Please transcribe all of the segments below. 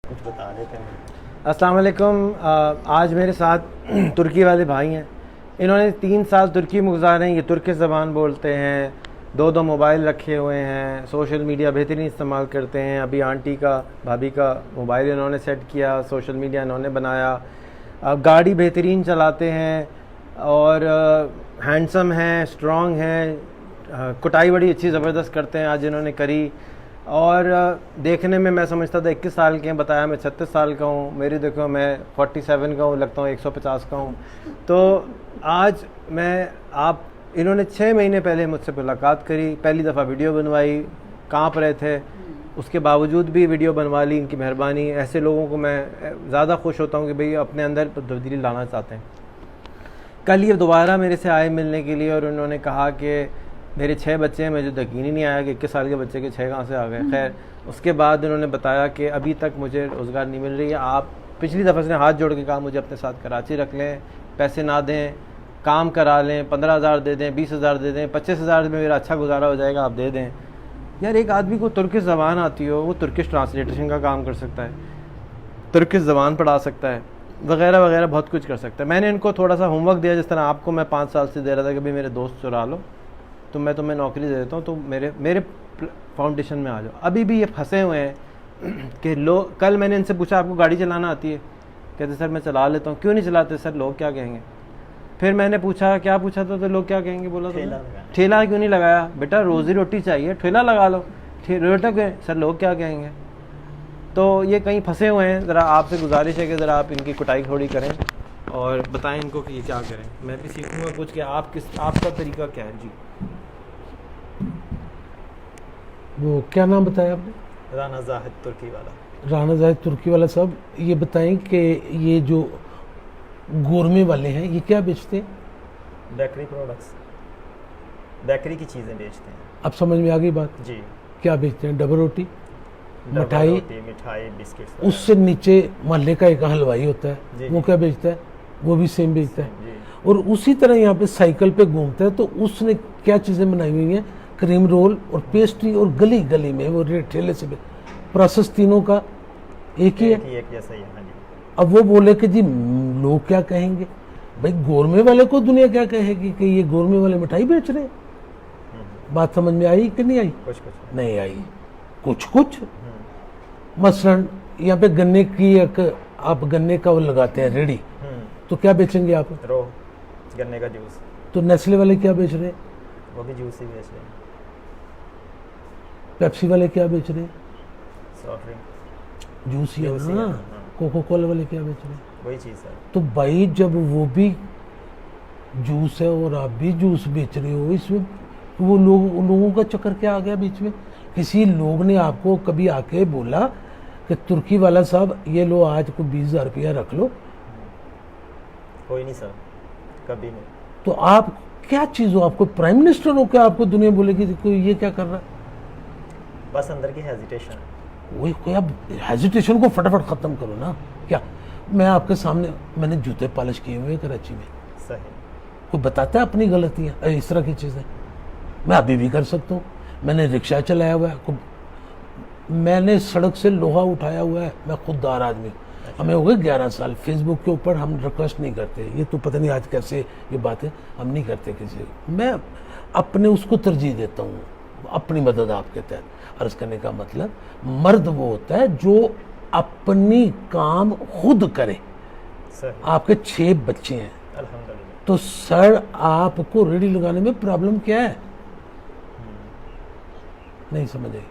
کچھ بتا دیتے ہیں. السلام علیکم. آج میرے ساتھ ترکی والے بھائی ہیں. انہوں نے 3 سال ترکی میں گزارے ہیں. یہ ترکی زبان بولتے ہیں, 2 موبائل رکھے ہوئے ہیں, سوشل میڈیا بہترین استعمال کرتے ہیں. ابھی آنٹی کا بھابھی کا موبائل انہوں نے سیٹ کیا, سوشل میڈیا انہوں نے بنایا. گاڑی بہترین چلاتے ہیں اور ہینڈسم ہیں, اسٹرانگ ہیں, کٹائی بڑی اچھی زبردست کرتے ہیں آج انہوں نے کری. اور دیکھنے میں سمجھتا تھا 21 سال کے ہیں, بتایا میں 36 سال کا ہوں. میری دیکھو میں 47 کا ہوں, لگتا ہوں 150 کا ہوں. تو آج انہوں نے 6 مہینے پہلے مجھ سے ملاقات کری, پہلی دفعہ ویڈیو بنوائی, کانپ رہے تھے, اس کے باوجود بھی ویڈیو بنوا لی. ان کی مہربانی. ایسے لوگوں کو میں زیادہ خوش ہوتا ہوں کہ بھئی اپنے اندر تبدیلی لانا چاہتے ہیں. کل یہ دوبارہ میرے سے آئے ملنے کے لیے اور انہوں نے کہا کہ میرے 6 بچے ہیں. مجھے یقین ہی نہیں آیا کہ 21 سال کے بچے کے 6 کہاں سے آ گئے. خیر, اس کے بعد انہوں نے بتایا کہ ابھی تک مجھے روزگار نہیں مل رہی ہے. آپ پچھلی دفعہ سے ہاتھ جوڑ کے کہا مجھے اپنے ساتھ کراچی رکھ لیں, پیسے نہ دیں, کام کرا لیں, 15,000 دے دیں, 20,000 دے دیں, 25,000 میں میرا اچھا گزارا ہو جائے گا, آپ دے دیں. یار ایک آدمی کو ترکش زبان آتی ہو, وہ ترکش ٹرانسلیٹیشن کا کام کر سکتا ہے, ترکش زبان پڑھا سکتا ہے, وغیرہ وغیرہ بہت کچھ کر سکتا ہے. میں نے ان کو تھوڑا سا ہوم ورک دیا, جس طرح آپ کو میں 5 سال سے دے رہا تھا کہ بھئی میرے دوست چرا لو, تو میں تمہیں نوکری دے دیتا ہوں, تو میرے فاؤنڈیشن میں آ جاؤ. ابھی بھی یہ پھنسے ہوئے ہیں کہ کل میں نے ان سے پوچھا آپ کو گاڑی چلانا آتی ہے؟ کہتے سر میں چلا لیتا ہوں. کیوں نہیں چلاتے؟ سر لوگ کیا کہیں گے. پھر میں نے پوچھا کیا پوچھا تھا, تو لوگ کیا کہیں گے بولا تو ٹھیلا کیوں نہیں لگایا؟ بیٹا روزی روٹی چاہیے, ٹھیلا لگا لو. ٹھیلا کیوں؟ سر لوگ کیا کہیں گے. تو یہ کہیں پھنسے ہوئے ہیں. ذرا آپ سے گزارش ہے کہ ذرا آپ ان کی کٹائی تھوڑی کریں اور بتائیں ان کو کہ یہ کیا کریں. میں بھی سیکھوں گا کچھ کہ آپ کا طریقہ کیا ہے. جی وہ کیا نام بتایا آپ نے؟ رانا زاہد ترکی والا. رانا زاہد ترکی والا صاحب, یہ بتائیں کہ یہ جو گورمے والے ہیں یہ کیا بیچتے ہیں؟ بیکری پروڈکٹس, بیکری کی چیزیں بیچتے ہیں. اب سمجھ میں آ گئی بات. جی, کیا بیچتے ہیں؟ ڈبل روٹی, مٹھائی, مٹھائی, بسکٹس. اس سے نیچے محلے کا ایک حلوائی ہوتا ہے, جی, وہ کیا بیچتا ہے؟ وہ بھی سیم بیچتا ہے. جی, اور اسی طرح یہاں پہ سائیکل پہ گھومتا ہے, تو اس نے کیا چیزیں بنائی ہوئی ہیں؟ کریم رول اور پیسٹری, اور گلی گلی میں وہ ٹھیلے سے پروسیس تینوں کا ایک ہی ہے. ایک جیسا ہی ہے. جی. اب وہ بولے کہ جی لوگ کیا کہیں گے. بھائی گورمے والے کو دنیا کیا کہے گی کہ یہ گورمے والے مٹھائی بیچ رہے ہیں. بات سمجھ میں آئی کہ نہیں آئی؟ کچھ نہیں آئی. کچھ مثلا یہاں پہ گنے کی آپ گنے کا وہ لگاتے ہیں ریڑی, تو کیا بیچیں گے آپ؟ رو گنے کا جوس. تو نیسلے والے کیا بیچ رہے ہیں؟ وہ بھی جوس ہی بیچ رہے ہیں. پیپسی والے کیا بیچ رہے ہیں؟ Soft drink. جوس ہی ہے نا. کوکو کولا والے کیا بیچ رہے ہیں؟ وہی چیز ہے. تو بھائی جب وہ بھی جوس ہے اور آپ بھی جوس بیچ رہے ہو, اس میں وہ لوگوں کا چکر کیا آ گیا بیچ میں؟ کسی لوگ نے آپ کو کبھی آ کے بولا کہ ترکی والا صاحب یہ لو آج کو 20,000 روپیہ رکھ لو؟ کوئی نہیں سر, کبھی نہیں. تو آپ کیا چیز ہو؟ آپ کو پرائم منسٹر ہو کہ آپ کو دنیا بولے گی کوئی یہ کیا کر رہا ہے؟ بس اندر کی ہیزیٹیشن. وہی کوئی, اب ہیزیٹیشن کو فٹافٹ ختم کرو نا. کیا میں آپ کے سامنے, میں نے جوتے پالش کیے ہوئے کراچی میں, صحیح. کوئی بتاتا ہے اپنی غلطیاں؟ اس طرح کی چیزیں میں ابھی بھی کر سکتا ہوں. میں نے رکشہ چلایا ہوا ہے, میں نے سڑک سے لوہا اٹھایا ہوا ہے, میں خوددار آدمی. ہمیں ہو گئے 11 سال. فیس بک کے اوپر ہم ریکویسٹ نہیں کرتے, یہ تو پتہ نہیں آج کیسے یہ باتیں ہم نہیں کرتے کسی. میں اپنے اس کو ترجیح دیتا ہوں, اپنی مدد آپ کے تحت. عرض کرنے کا مطلب مرد وہ ہوتا ہے جو اپنی کام خود کرے. آپ کے 6 بچے ہیں الحمدللہ. تو سر آپ کو ریڑھی لگانے میں پرابلم کیا ہے؟ نہیں سمجھ آئی؟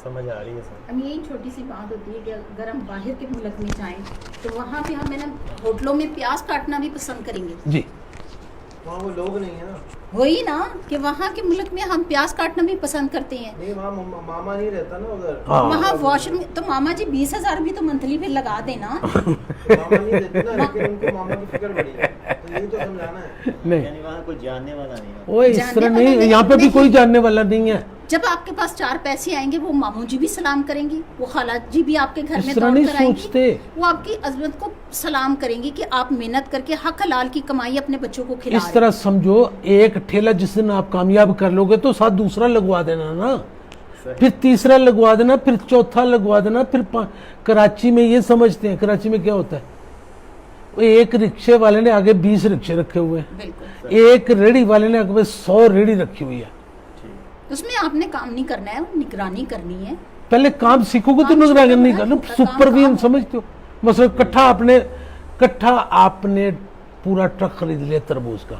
سمجھ آ رہی ہے سر. اب یہی چھوٹی سی بات ہوتی ہے کہ اگر ہم باہر کے ملک میں جائیں تو وہاں پہ ہمیں نا ہوٹلوں میں پیاز کاٹنا بھی پسند کریں گے. جی, وہاں وہ لوگ نہیں ہیں نا. وہی نا کہ وہاں کے ملک میں ہم پیاز کاٹنا بھی پسند کرتے ہیں. نہیں, وہاں ماما نہیں رہتا نا ادھر. وہاں واش روم, تو ماما جی 20,000 بھی تو منتھلی پہ لگا دینا. ماما نہیں دیتے نا, لیکن ان کو ماما کی فکر بڑی ہے, تو یہی تو سمجھانا ہے. نہیں یعنی وہاں کوئی جاننے والا نہیں ہے. وہ اس طرح نہیں, یہاں پہ بھی کوئی جاننے والا نہیں ہے. جب آپ کے پاس 4 پیسے آئیں گے وہ ماموں جی بھی سلام کریں گی, وہ خالہ جی بھی آپ کے گھر میں دوڑ کر آئیں گی, وہ آپ کی عظمت کو سلام کریں گی کہ آپ محنت کر کے حق حلال کی کمائی اپنے بچوں کو کھلا رہے ہیں. اس طرح سمجھو ایک ٹھیلا جس دن آپ کامیاب کر لو گے تو ساتھ دوسرا لگوا دینا نا. پھر تیسرا لگوا دینا, پھر چوتھا لگوا دینا, پھر کراچی میں یہ سمجھتے ہیں, کراچی میں کیا ہوتا ہے, ایک رکشے والے نے آگے 20 رکشے رکھے ہوئے ہیں, ایک ریڑھی والے نے آگے 100 ریڑھی رکھی ہوئی ہے. اس میں آپ نے کام نہیں کرنا ہے, نگرانی کرنی ہے. پہلے کام سیکھو گے تو نگرانی نہیں کرنا, سپرویژن سمجھتے ہو. مثلا کٹھا آپ نے پورا ٹرک خرید لیا تربوز کا,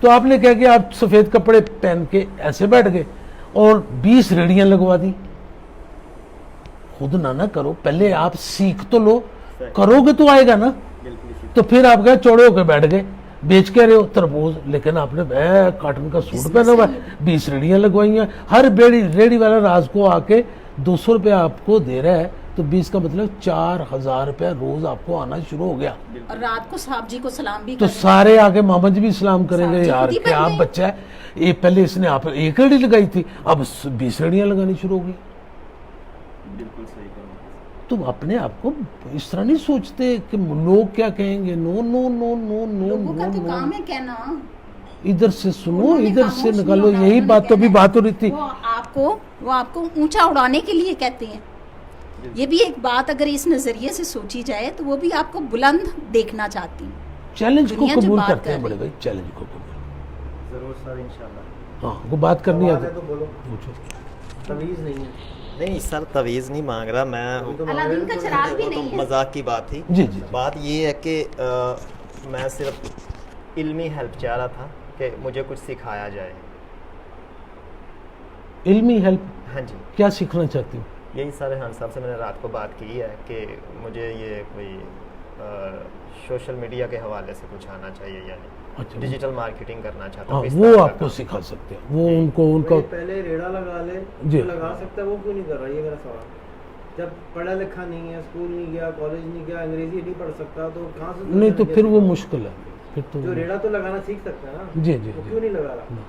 تو آپ نے کہا کہ آپ سفید کپڑے پہن کے ایسے بیٹھ گئے اور 20 ریڑیاں لگوا دی. خود نہ کرو, پہلے آپ سیکھ تو لو, کرو گے تو آئے گا نا. تو پھر آپ گئے چوڑے ہو کے بیٹھ گئے, بیچ کے رہے ہو تربوز, لیکن آپ نے کاٹن کا سوٹ پہنا ہوا ہے, 20 ریڑیاں لگوائی ہیں. ہر ریڑی والا راز کو آ کے 200 روپے آپ کو دے رہا ہے, تو 20 کا مطلب 4000 روپے روز آپ کو آنا شروع ہو گیا. اور رات کو صاحب جی کو سلام بھی تو سارے آگے محمد جی بھی سلام کریں گے, یار کہ آپ بچہ ہے, یہ پہلے اس نے آپ 1 ریڑی لگائی تھی, اب 20 ریڑیاں لگانی شروع ہو گئی. بالکل صحیح کہا. تم اپنے آپ کو اس طرح نہیں سوچتے کہ لوگ کیا کہیں گے. نو نو نو نو نو لوگوں کا تو کام ہے کہنا, ادھر سے سنو, ادھر سے نکالو. یہی بات تو بھی بات ہو رہی تھی. وہ آپ کو اونچا اڑانے کے لیے کہتے ہیں. یہ بھی ایک بات اگر اس نظریے سے سوچی جائے تو وہ بھی آپ کو بلند دیکھنا چاہتی ہیں. چیلنج کو قبول کرتے ہیں بڑے بھائی, چیلنج کو قبول. ضرور سر, انشاءاللہ. ہاں, کو بات کرنی ہے تو بولو, پوچھو. تمیز نہیں ہے. نہیں سر, تویز نہیں مانگ رہا میں, الادین کا چراغ بھی نہیں ہے. مذاق کی بات تھی. جی جی. بات یہ ہے کہ میں صرف علمی ہیلپ چاہ رہا تھا کہ مجھے کچھ سکھایا جائے. علمی ہیلپ, ہاں جی. کیا سیکھنا چاہتی ہوں؟ یہی سر خان صاحب سے میں نے رات کو بات کی ہے کہ مجھے یہ کوئی سوشل میڈیا کے حوالے سے کچھ آنا چاہیے, یعنی ڈیجیٹل مارکیٹنگ کرنا چاہتا ہوں. وہ آپ کو سکھا سکتے ہیں, وہ ان کو ان کا پہلے ریڑا لگا لے, جی لگا سکتا ہے, وہ کیوں نہیں کر رہا, یہ میرا سوال. جب پڑھا لکھا نہیں ہے, اسکول نہیں گیا, کالج نہیں گیا, انگریزی نہیں پڑھ سکتا, تو کہاں سے نہیں, تو پھر وہ مشکل ہے. پھر تو جو ریڑا تو لگانا سیکھ سکتا ہے نا, جی جی, وہ کیوں نہیں لگا رہا.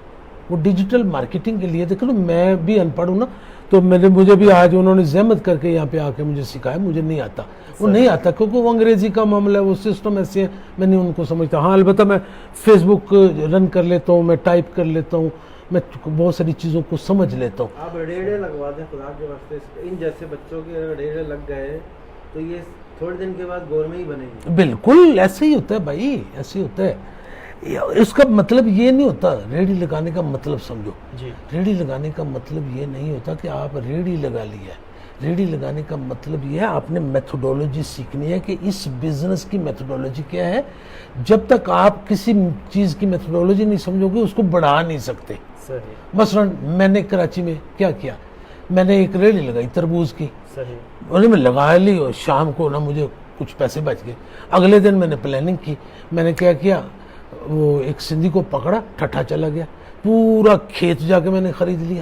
وہ ڈیجیٹل مارکیٹنگ کے لیے دیکھو نا, میں بھی ان پڑھ ہوں نا, تو مجھے بھی آج انہوں نے زحمت کر کے یہاں پہ آ کے مجھے سکھایا. مجھے نہیں آتا, وہ نہیں آتا کیونکہ وہ انگریزی کا معاملہ ہے, وہ سسٹم ایسے ہے, میں نہیں ان کو سمجھتا. ہاں البتہ میں فیس بک رن کر لیتا ہوں, میں ٹائپ کر لیتا ہوں, میں بہت ساری چیزوں کو سمجھ لیتا ہوں. آپ ریڑے لگوا دیں خدا کے واسطے, ان جیسے بچوں کے ریڑے لگ گئے تو یہ تھوڑے دن کے بعد گور میں ہی بنے گی. بالکل ایسے ہی ہوتا ہے بھائی, ایسے ہی ہوتا ہے. اس کا مطلب یہ نہیں ہوتا, ریڑھی لگانے کا مطلب سمجھو. ریڑھی لگانے کا مطلب یہ نہیں ہوتا کہ آپ ریڑھی لگا لیا ہے. ریڑھی لگانے کا مطلب یہ ہے آپ نے میتھڈولوجی سیکھنی ہے کہ اس بزنس کی میتھڈولوجی کیا ہے. جب تک آپ کسی چیز کی میتھڈولوجی نہیں سمجھو گے اس کو بڑھا نہیں سکتے. مثلا میں نے کراچی میں کیا کیا, میں نے ایک ریڑھی لگائی تربوز کی, میں لگا لی, اور شام کو نا مجھے کچھ پیسے بچ گئے. اگلے دن میں نے پلاننگ کی, میں نے کیا وہ ایک سندھی کو پکڑا, ٹھٹھا چلا گیا, پورا کھیت جا کے میں نے خرید لیا,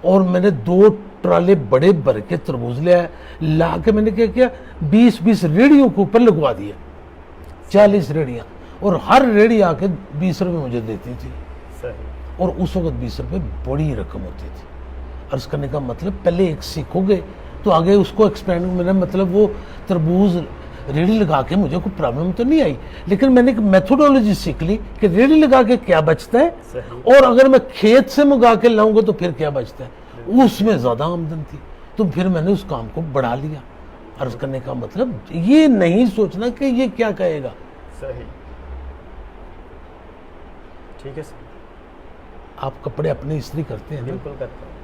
اور میں نے 2 ٹرالے بڑے بھر کے تربوز لے آیا, لا کے میں نے کیا 20 ریڑیوں کو اوپر لگوا دیا, 40 ریڑیاں, اور ہر ریڑی آ کے 20 روپے مجھے دیتی تھی. اور اس وقت 20 روپے بڑی رقم ہوتی تھی. عرض کرنے کا مطلب پہلے ایک سیکھو گے تو آگے اس کو ایکسپینڈ, میرا مطلب وہ تربوز ریڑھی لگا کے مجھے کوئی پرابلم تو نہیں آئی, لیکن میں نے ایک میتھڈولوجی سیکھ لی کہ ریڑھی لگا کے کیا بچتا ہے, اور اگر میں کھیت سے منگا کے لاؤں گا تو پھر کیا بچتا ہے. اس میں زیادہ آمدن تھی, تو پھر میں نے اس کام کو بڑھا لیا. عرض کرنے کا مطلب یہ نہیں سوچنا کہ یہ کیا کہے گا. ٹھیک ہے سر. آپ کپڑے اپنے استری کرتے ہیں؟ بالکل کرتا ہوں.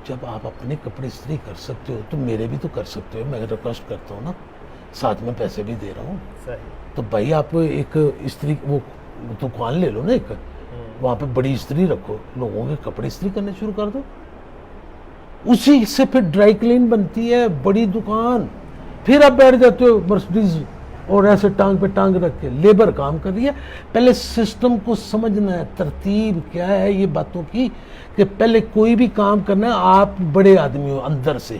جب آپ اپنے کپڑے استری کر سکتے ہو تو میرے بھی تو کر سکتے ہو. میں ریکویسٹ کرتا ہوں نا, ساتھ میں پیسے بھی دے رہا ہوں. تو بھائی آپ ایک استری وہ دکان لے لو نا, ایک وہاں پہ بڑی استری رکھو, لوگوں کے کپڑے استری کرنے شروع کر دو. اسی سے پھر ڈرائی کلین بنتی ہے, بڑی دکان. پھر آپ بیٹھ جاتے ہو مرسڈیز اور ایسے ٹانگ پہ ٹانگ رکھ کے, لیبر کام کر رہی ہے. پہلے سسٹم کو سمجھنا ہے, ترتیب کیا ہے یہ باتوں کی, کہ پہلے کوئی بھی کام کرنا ہے آپ بڑے آدمی ہو اندر سے.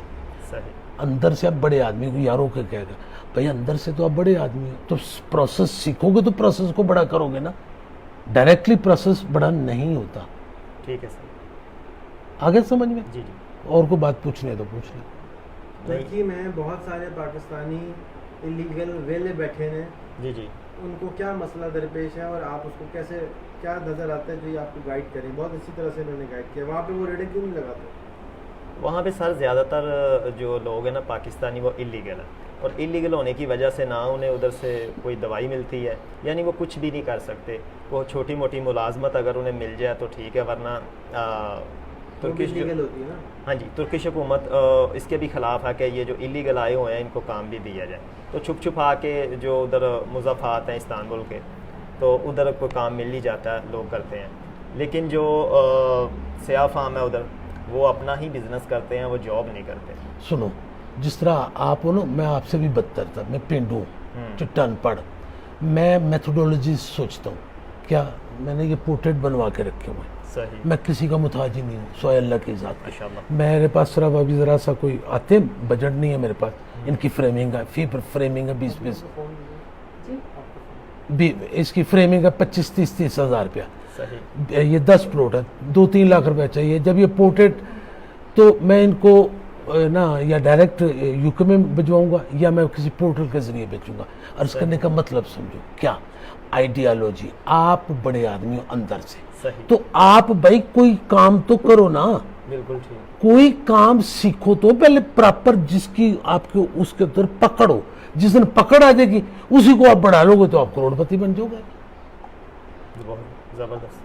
اندر سے آپ بڑے آدمی کو یاروں کے کہے گا بھائی اندر سے تو آپ بڑے آدمی ہو, تو پروسیس سیکھو گے تو پروسیس کو بڑا کرو گے نا. ڈائریکٹلی پروسیس بڑا نہیں ہوتا. ٹھیک ہے سر. آگے سمجھ میں؟ جی. اور کو بات پوچھنی ہے تو پوچھ لیں. ترکی میں بہت سارے پاکستانی ایلیگل ویلے بیٹھے ہیں. جی. ان کو کیا مسئلہ درپیش ہے اور آپ اس کو کیسے کیا نظر آتا ہے جو یہ آپ کو گائیڈ کریں؟ بہت اچھی طرح سے انہوں نے گائیڈ کیا. وہاں پہ وہ ریڈے کیوں نہیں لگاتے؟ وہاں پہ سر زیادہ تر جو لوگ ہیں نا پاکستانی وہ اللیگل ہیں, اور اللیگل ہونے کی وجہ سے نہ انہیں ادھر سے کوئی دوائی ملتی ہے, یعنی وہ کچھ بھی نہیں کر سکتے. وہ چھوٹی موٹی ملازمت اگر انہیں مل جائے تو ٹھیک ہے, ورنہ ترکش ہوتی ہے نا. ہاں جی, ترکش حکومت اس کے بھی خلاف ہے کہ یہ جو اللیگل آئے ہوئے ہیں ان کو کام بھی دیا جائے. تو چھپ چھپ آ کے جو ادھر مضافات ہیں استانبول کے, تو ادھر کوئی کام مل ہی جاتا ہے, لوگ کرتے ہیں. لیکن جو سیاہ فام ہے ادھر, وہ اپنا ہی بزنس کرتے ہیں, وہ جاب نہیں کرتے. سنو, جس طرح آپ ہو نا, میں آپ سے بھی بدتر تھا, میں پینڈو ہوں, چٹا ان پڑھ. میں میتھڈولوجی سوچتا ہوں, کیا میں نے یہ پورٹریٹ بنوا کے رکھے ہوئے ہیں, صحیح, میں کسی کا محتاج ہی نہیں ہوں, سوائے اللہ کی ذات کا. میرے پاس صرف ابھی ذرا سا کوئی آتے بجٹ نہیں ہے میرے پاس. ان کی فریمنگ ہے, فی فریمنگ ہے 20 اس کی فریمنگ ہے 25-30 ہزار روپیہ. یہ 10 پلاٹ ہے, 2-3 لاکھ روپیہ چاہیے. جب یہ پورٹریٹ, تو میں ان کو نا یا ڈائریکٹ یو کے میں بھجواؤں گا یا میں کسی پورٹل کے ذریعے بیچوں گا. عرض کرنے کا مطلب سمجھو, کیا آئیڈیالوجی, آپ بڑے آدمی ہو اندر سے, تو آپ بھائی کوئی کام تو کرو نا. بالکل ٹھیک, کوئی کام سیکھو تو پہلے پراپر, جس کی آپ کو اس کے اندر پکڑ ہو. جس دن پکڑ آ جائے گی اسی کو آپ بڑھا لو گے تو آپ کروڑ پتی بن جاؤ گے. بہت زبردست.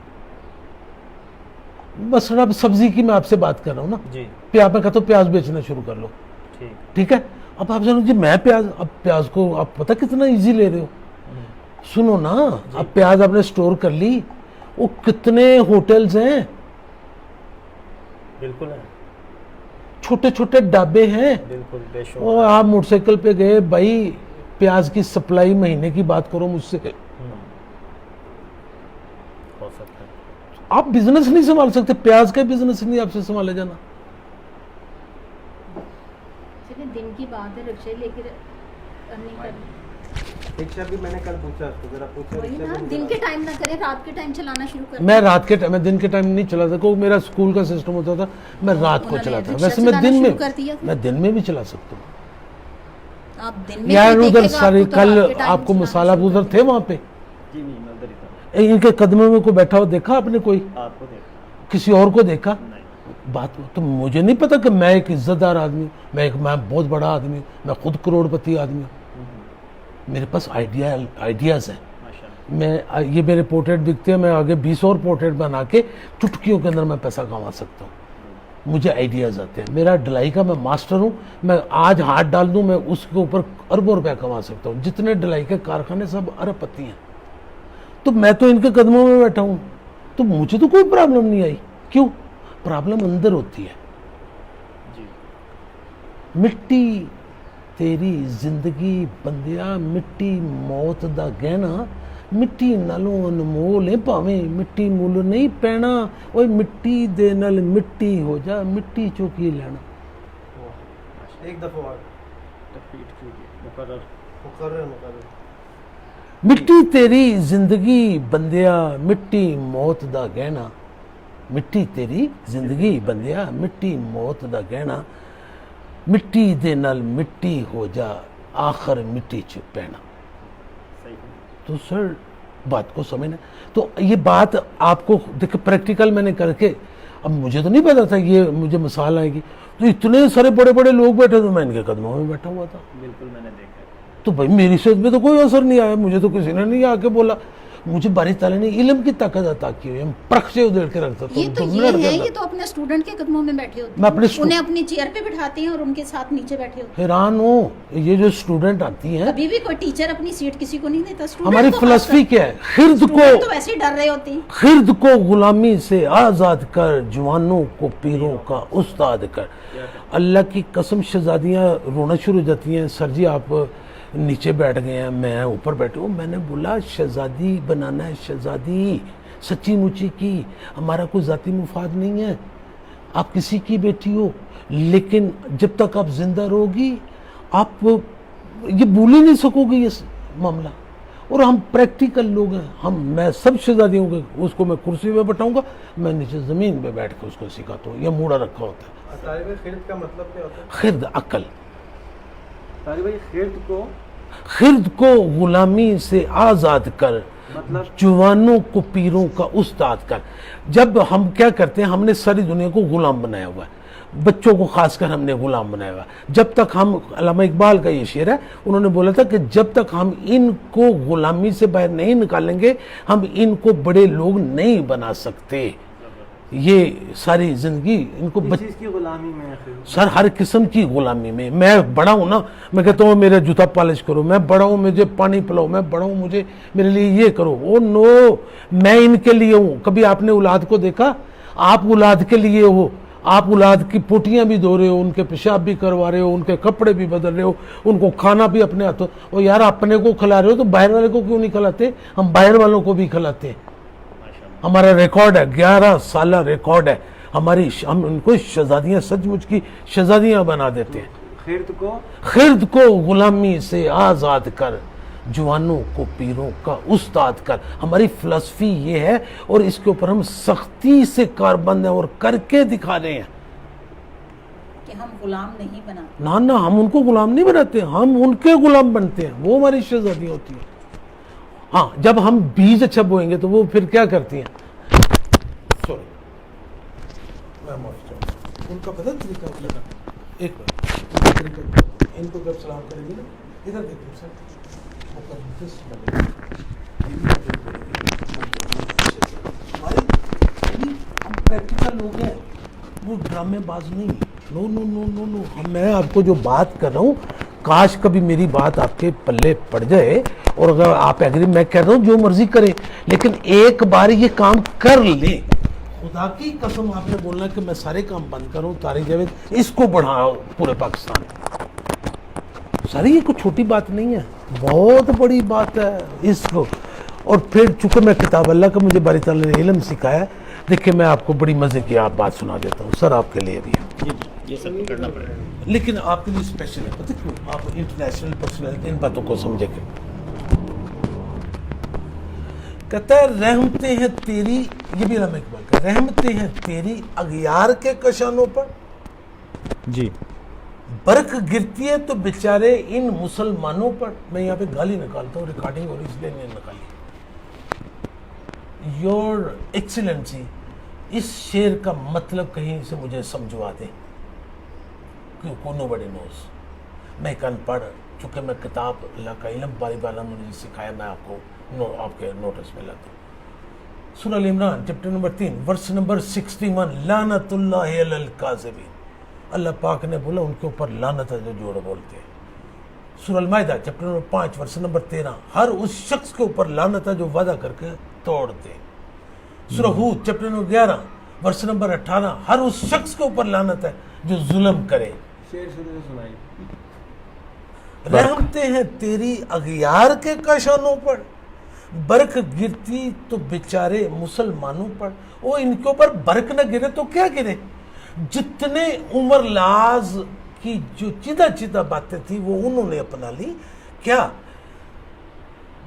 بس اب سبزی کی میں آپ سے بات کر رہا ہوں نا جی, پیاز میں کہتا ہوں پیاز بیچنا شروع کر لو. ٹھیک ہے, اب آپ جانو جی میں پیاز, اب پیاز کو آپ پتہ کتنا ایزی لے رہے ہو. سنو نا, اب پیاز آپ نے سٹور کر لی, وہ کتنے ہوٹلز ہیں, بالکل ہے, چھوٹے چھوٹے ڈابے ہیں. بالکل بے شک. اور آپ موٹر سائیکل پہ گئے, بھائی پیاز کی سپلائی مہینے کی بات کرو مجھ سے, ہو سکتا ہے. آپ بزنس نہیں سنبھال سکتے, پیاز کا بزنس نہیں آپ سے سنبھالے جانا. دن کی بات ہے, رکشے لے کے رکشا بھی میں نے کل پوچھا, ذرا پوچھا دن کے ٹائم نہ کریں, رات کے ٹائم چلانا شروع کریں. میں رات کے میں دن کے ٹائم نہیں چلاتا, کیونکہ میرا اسکول کا سسٹم ہوتا تھا, میں رات کو چلاتا. ویسے میں دن میں بھی چلا سکتا ہوں. یار ادھر سارے کل آپ کو مسالہ ادھر تھے وہاں پہ, ان کے قدموں میں کوئی بیٹھا ہو دیکھا آپ نے, کوئی کسی اور کو دیکھا؟ بات تو مجھے نہیں پتا کہ میں ایک عزت دار آدمی ہوں, میں بہت بڑا آدمی ہوں, میں خود کروڑ پتی آدمی ہوں. میرے پاس آئیڈیاز ہیں. میں یہ میرے پورٹریٹ بکتے ہیں, میں آگے 20 اور پورٹریٹ بنا کے چٹکیوں کے اندر میں پیسہ کما سکتا ہوں. مجھے آئیڈیاز آتے ہیں. میرا ڈلائی کا میں ماسٹر ہوں, میں آج ہاتھ ڈال دوں میں اس کے اوپر اربوں روپے کما سکتا ہوں. جتنے ڈلائی کے کارخانے سب ارب پتی ہیں. تو میں تو ان کے قدموں میں بیٹھا ہوں, تو مجھے تو کوئی پرابلم نہیں آئی. کیوں؟ پرابلم اندر ہوتی ہے. مٹی تیری زندگی بندیا, مٹی موت دا گہنا, مٹی نالوں انمول ہے بھاویں مٹی مول نہیں پینا. اوے مٹی دے نال مٹی ہو جا, مٹی چوکی لینا. ایک دفعہ مقرر. مٹی تیری زندگی بندیا, مٹی موت دا گہنا. مٹی تیری زندگی بندیا, مٹی موت دا گہنا. مٹی دے نال مٹی ہو جا, آخر مٹی چ پینا. تو سر بات کو سمجھنا. تو یہ بات آپ کو دیکھ پریکٹیکل میں نے کر کے, اب مجھے تو نہیں پتا تھا یہ مجھے مثال آئے گی, تو اتنے سارے بڑے بڑے لوگ بیٹھے تو میں ان کے قدموں میں بیٹھا ہوا تھا. بالکل میں نے دیکھا. تو بھائی میری صحت پہ تو کوئی اثر نہیں آیا, مجھے تو کسی نے نہیں آ کے بولا. مجھے باری تعالیٰ نے علم کی طاقت عطا کی ہوئی ہے, پرکھ سے ادھیڑ کے رکھتا ہوں. یہ تو اپنے اسٹوڈنٹ کے قدموں میں بیٹھے ہوتے ہیں, انہیں اپنی چیئر پہ بٹھاتے ہیں اور ان کے ساتھ نیچے بیٹھے ہوتے ہیں. حیران ہوں, یہ جو اسٹوڈنٹ آتی ہیں, کبھی بھی کوئی ٹیچر اپنی سیٹ کسی کو نہیں دیتا. ہماری فلسفی کیا ہے, خرد کو تو ویسے ہی ڈر رہے ہوتے ہیں. خرد کو غلامی سے آزاد کر, جوانوں کو پیروں کا استاد کر. اللہ کی قسم شہزادیاں رونا شروع ہو جاتی ہیں, سر جی آپ نیچے بیٹھ گئے ہیں, میں اوپر بیٹھے ہوں. میں نے بولا شہزادی بنانا ہے, شہزادی سچی مچی کی, ہمارا کوئی ذاتی مفاد نہیں ہے. آپ کسی کی بیٹی ہو, لیکن جب تک آپ زندہ رہو گی آپ یہ بھول ہی نہیں سکو گے یہ معاملہ. اور ہم پریکٹیکل لوگ ہیں, میں سب شہزادیوں کے اس کو میں کرسی پہ بٹھاؤں گا, میں نیچے زمین پہ بیٹھ کے اس کو سکھاتا ہوں. یہ موڑا رکھا ہوتا ہے. خرد کا مطلب کیا ہوتا ہے؟ خرد عقل. خرد کو غلامی سے آزاد کر, جوانوں کو پیروں کا استاد کر. جب ہم کیا کرتے ہیں, ہم نے ساری دنیا کو غلام بنایا ہوا ہے, بچوں کو خاص کر ہم نے غلام بنایا ہوا ہے. جب تک ہم, علامہ اقبال کا یہ شعر ہے, انہوں نے بولا تھا کہ جب تک ہم ان کو غلامی سے باہر نہیں نکالیں گے ہم ان کو بڑے لوگ نہیں بنا سکتے. یہ ساری زندگی ان کو چیز کی غلامی میں سر, ہر قسم کی غلامی میں. میں بڑا ہوں نا, میں کہتا ہوں میرا جوتا پالش کرو, میں بڑا ہوں مجھے پانی پلاؤ, میں بڑا ہوں مجھے میرے لیے یہ کرو. او نو, میں ان کے لیے ہوں. کبھی آپ نے اولاد کو دیکھا؟ آپ اولاد کے لیے ہو, آپ اولاد کی پوٹیاں بھی دھو رہے ہو, ان کے پیشاب بھی کروا رہے ہو, ان کے کپڑے بھی بدل رہے ہو, ان کو کھانا بھی اپنے ہاتھوں. اور یار اپنے کو کھلا رہے ہو تو باہر والے کو کیوں نہیں کھلاتے؟ ہم باہر والوں کو بھی کھلاتے ہیں. ہمارا ریکارڈ ہے, 11 سالہ ریکارڈ ہے ہماری. ہم ان کو شہزادیاں, سچ مچ کی شہزادیاں بنا دیتے ہیں. خرد کو غلامی سے آزاد کر, جوانوں کو پیروں کا استاد کر. ہماری فلسفی یہ ہے, اور اس کے اوپر ہم سختی سے کاربند ہیں اور کر کے دکھا رہے ہیں کہ ہم غلام نہیں بناتے. نہ, ہم ان کو غلام نہیں بناتے, ہم ان کے غلام بنتے ہیں. وہ ہماری شہزادیاں ہوتی ہیں. ہاں, جب ہم بیج اچھا بوئیں گے تو وہ پھر کیا کرتی ہیں؟ سوری, میں معاف چاہوں گا. ان کا پتہ طریقہ لگا, ایک منٹ, ان کو جب سلام کریں گے نا, ادھر دیکھیں سر, ہم پریکٹیکل لوگ ہیں, وہ ڈرامے باز نہیں. نو نو نو نو نو, میں آپ کو جو بات کر رہا ہوں, کاش کبھی میری بات آپ کے پلے پڑ جائے, اور اگر آپ ایگری, میں کہہ رہا ہوں جو مرضی کریں, لیکن ایک بار یہ کام کر لیں. خدا کی قسم آپ نے بولنا کہ میں سارے کام بند کروں, طارق جاوید اس کو بڑھاؤ پورے پاکستان. ساری یہ کوئی چھوٹی بات نہیں ہے, بہت بڑی بات ہے اس کو. اور پھر چونکہ میں کتاب اللہ کا مجھے باری تعالیٰ نے علم سکھایا, دیکھیں میں آپ کو بڑی مزے کی آپ بات سنا دیتا ہوں سر, آپ کے لیے بھی ہے, یہ سب کرنا پڑے گا, لیکن آپ کے لیے اسپیشل ہے. پتہ کیوں؟ آپ انٹرنیشنل پرسنالٹی, ان باتوں کو سمجھے گے. کہتا ہے رحمتیں ہیں تیری, یہ بھی علامہ اقبال کا, رحمتیں ہیں تیری اغیار کے کشانوں پر, جی, برق گرتی ہے تو بیچارے ان مسلمانوں پر. میں یہاں پہ گالی نکالتا ہوں, ریکارڈنگ اور اس لیے نہیں نکالی. یور ایکسیلنسی, اس شعر کا مطلب کہیں سے مجھے سمجھوا دیں, کیونکہ نو بڈی نوز. میں ایک ان پڑھ, چونکہ میں کتاب اللہ کا علم باری بالا نے مجھے سکھایا, میں آپ کو آپ کے نوٹس میں لاتا ہوں. سورہ ال عمران چیپٹر نمبر 3 ورس نمبر 61, لعنت اللہ علی الکاذبین. اللہ پاک نے بولا ان کے اوپر لعنت ہے جو جھوٹ بولتے ہیں. سورہ المائدہ چیپٹر نمبر 5 ورس نمبر 13, ہر اس شخص کے اوپر لعنت ہے جو وعدہ کر کے توڑتے. سورہ ہود چیپٹر نمبر 11 ورس نمبر 18, ہر اس شخص کے اوپر لعنت ہے جو ظلم کرے. رحمتیں ہیں تیری اغیار کے کشانوں پر, برق گرتی تو بیچارے مسلمانوں پر. وہ ان کے اوپر برق نہ گرے تو کیا گرے؟ جتنے عمر لاز کی جو چیدہ چیدہ باتیں تھی وہ انہوں نے اپنا لی. کیا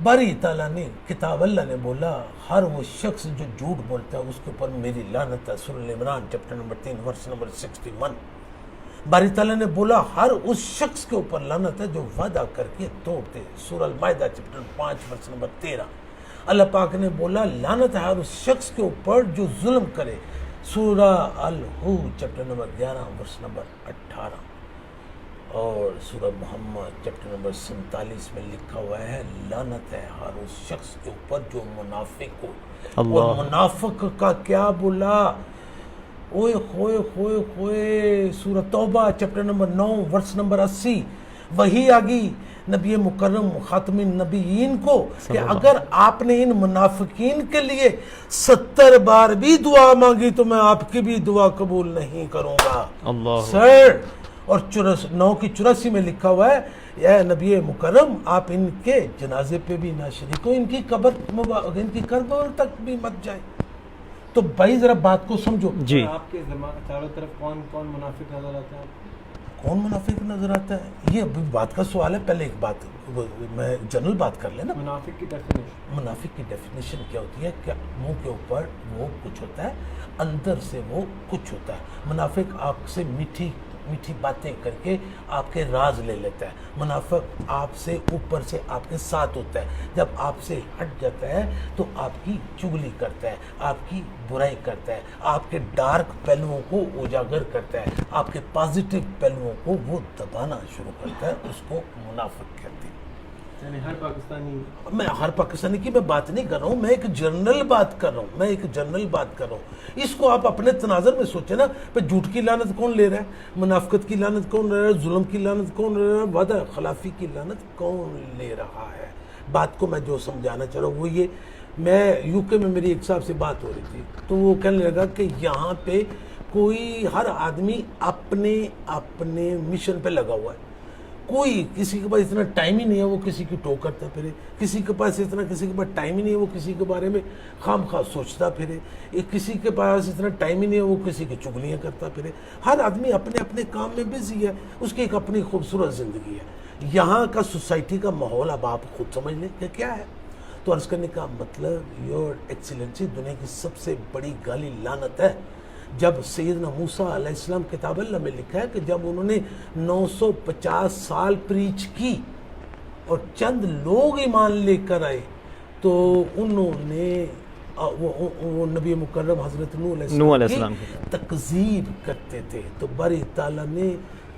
باری تعالیٰ نے, کتاب اللہ نے بولا ہر وہ شخص جو جھوٹ بولتا ہے اس کے اوپر میری لعنت ہے. سورہ ال عمران چیپٹر نمبر 3 ورس نمبر 61. باری تعالیٰ نے بولا ہر اس شخص کے اوپر لعنت ہے جو وعدہ کر کے توڑتے. سورہ المائدہ چیپٹر 5 ورس نمبر 13. اللہ پاک نے بولا لعنت ہے ہر اس شخص کے اوپر جو ظلم کرے. سورہ الہود چیپٹر نمبر 11 ورس نمبر 18. اور سورہ محمد چیپٹر نمبر 47 میں لکھا ہوا ہے لعنت ہے ہر اس شخص کے اوپر جو منافق ہو. اور منافق کا کیا بولا؟ اوئے ہوئے ہوئے ہوئے. سورہ توبہ چیپٹر نمبر 9 ورس نمبر 80 وہی آگی نبی مکرم خاتم النبیین کو کہ اگر آپ نے ان منافقین کے لیے 70 بار بھی دعا مانگی تو میں آپ کی بھی دعا قبول نہیں کروں گا. اللہ سر. اور 9 کی 84 میں لکھا ہوا ہے اے نبی مکرم آپ ان کے جنازے پہ بھی نہ شریک ہو, ان کی قبر تک بھی مت جائیں. تو بھائی ذرا بات کو سمجھو. جی, آپ کے چاروں طرف کون کون منافق نظر آتا ہے؟ کون منافق نظر آتا ہے؟ یہ ابھی بات کا سوال ہے. پہلے ایک بات میں جنرل بات کر لینا. منافق کی ڈیفینیشن, منافق کی ڈیفینیشن کیا ہوتی ہے کہ منہ کے اوپر وہ کچھ ہوتا ہے, اندر سے وہ کچھ ہوتا ہے. منافق آپ سے میٹھی میٹھی باتیں کر کے آپ کے راز لے لیتا ہے. منافق آپ سے اوپر سے آپ کے ساتھ ہوتا ہے, جب آپ سے ہٹ جاتا ہے تو آپ کی چگلی کرتا ہے, آپ کی برائی کرتا ہے, آپ کے ڈارک پہلوؤں کو اجاگر کرتا ہے, آپ کے پازیٹیو پہلوؤں کو وہ دبانا شروع کرتا ہے. اس کو منافق کہتے ہیں. یعنی ہر پاکستانی, میں ہر پاکستانی کی میں بات نہیں کر رہا ہوں, میں ایک جنرل بات کر رہا ہوں, اس کو آپ اپنے تناظر میں سوچیں نا. پہ جھوٹ کی لعنت کون لے رہا ہے, منافقت کی لعنت کون لے رہا ہے, ظلم کی لعنت کون لے رہا ہے, وعدہ خلافی کی لعنت کون لے رہا ہے. بات کو میں جو سمجھانا چاہ رہا ہوں وہ یہ, میں یو کے میں میری ایک صاحب سے بات ہو رہی تھی تو وہ کہنے لگا کہ یہاں پہ کوئی ہر آدمی اپنے مشن پہ لگا ہوا ہے. کوئی کسی کے پاس اتنا ٹائم ہی نہیں ہے وہ کسی کی ٹوک کرتا پھرے, کسی کے پاس ٹائم ہی نہیں ہے وہ کسی کے بارے میں خام خواہ سوچتا پھرے, کسی کے پاس اتنا ٹائم ہی نہیں ہے وہ کسی کی چگلیاں کرتا پھرے. ہر آدمی اپنے اپنے کام میں بزی ہے, اس کی ایک اپنی خوبصورت زندگی ہے. یہاں کا سوسائٹی کا ماحول اب آپ خود سمجھ لیں کہ کیا ہے. تو عرض کرنے کا مطلب, یور ایکسیلنسی, دنیا کی سب سے بڑی گالی لعنت ہے. جب سیدنا موسیٰ علیہ السلام, کتاب اللہ میں لکھا ہے کہ جب انہوں نے 950 سال پریچ کی اور چند لوگ ایمان لے کر آئے تو انہوں نے وہ نبی مکرم حضرت نوح علیہ السلام کی تکذیب کرتے تھے. تو باری تعالیٰ نے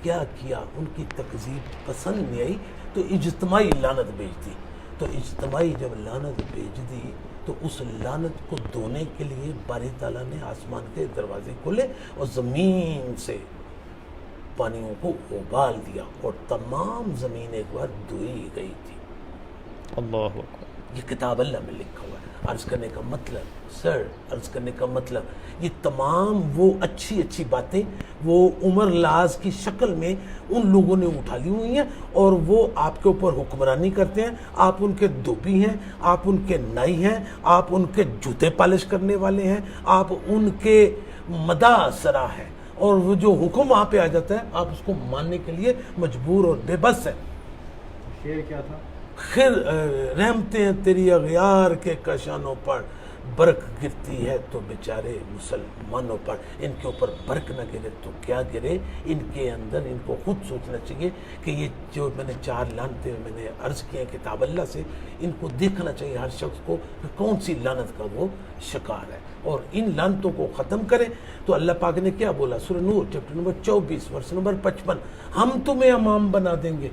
کیا کیا, ان کی تکذیب پسند نہیں آئی تو اجتماعی لعنت بھیج دی. تو اجتماعی جب لعنت بھیج دی تو اس لعنت کو دھونے کے لیے باری تعالیٰ نے آسمان کے دروازے کھولے اور زمین سے پانیوں کو ابال دیا اور تمام زمین ایک بار دھوئی گئی تھی. اللہ اکبر. یہ کتاب اللہ میں لکھا ہوا ہے. عرض کرنے کا مطلب یہ تمام وہ اچھی باتیں وہ عمر لاز کی شکل میں ان لوگوں نے اٹھا لی ہوئی ہیں اور وہ آپ کے اوپر حکمرانی کرتے ہیں. آپ ان کے دھوبی ہیں, آپ ان کے نائی ہیں, آپ ان کے جوتے پالش کرنے والے ہیں, آپ ان کے مداح سرا ہیں, اور وہ جو حکم وہاں پہ آ جاتا ہے آپ اس کو ماننے کے لیے مجبور اور بے بس ہیں. شعر کیا تھا؟ خیر رحمتیں تیری اغیار کے کشانوں پر برق گرتی ہے تو بیچارے مسلمانوں پر. ان کے اوپر برق نہ گرے تو کیا گرے. ان کے اندر ان کو خود سوچنا چاہیے کہ یہ جو میں نے 4 لعنتیں میں نے عرض کی ہیں کتاب اللہ سے, ان کو دیکھنا چاہیے ہر شخص کو کہ کون سی لعنت کا وہ شکار ہے, اور ان لعنتوں کو ختم کرے. تو اللہ پاک نے کیا بولا, سورہ نور چیپٹر نمبر 24 ورس نمبر 55, ہم تمہیں امام بنا دیں گے.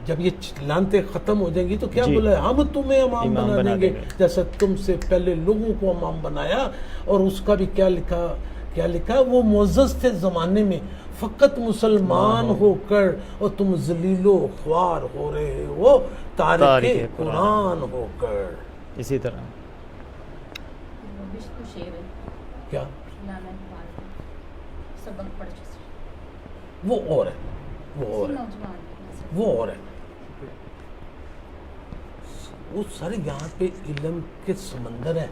جب یہ لعنتیں ختم ہو جائیں گی تو کیا بولا ہے, ہم تمہیں امام بنا دیں گے جیسا تم سے پہلے لوگوں کو امام بنایا. اور اس کا بھی کیا لکھا, وہ معزز تھے زمانے میں, فقط مسلمان ہو کر اور تم ذلیل و خوار ہو رہے ہو تارک قرآن ہو کر. اسی طرح کیا وہ اور ہے, وہ اور ہے. وہ سارے یہاں پہ علم کے سمندر ہے.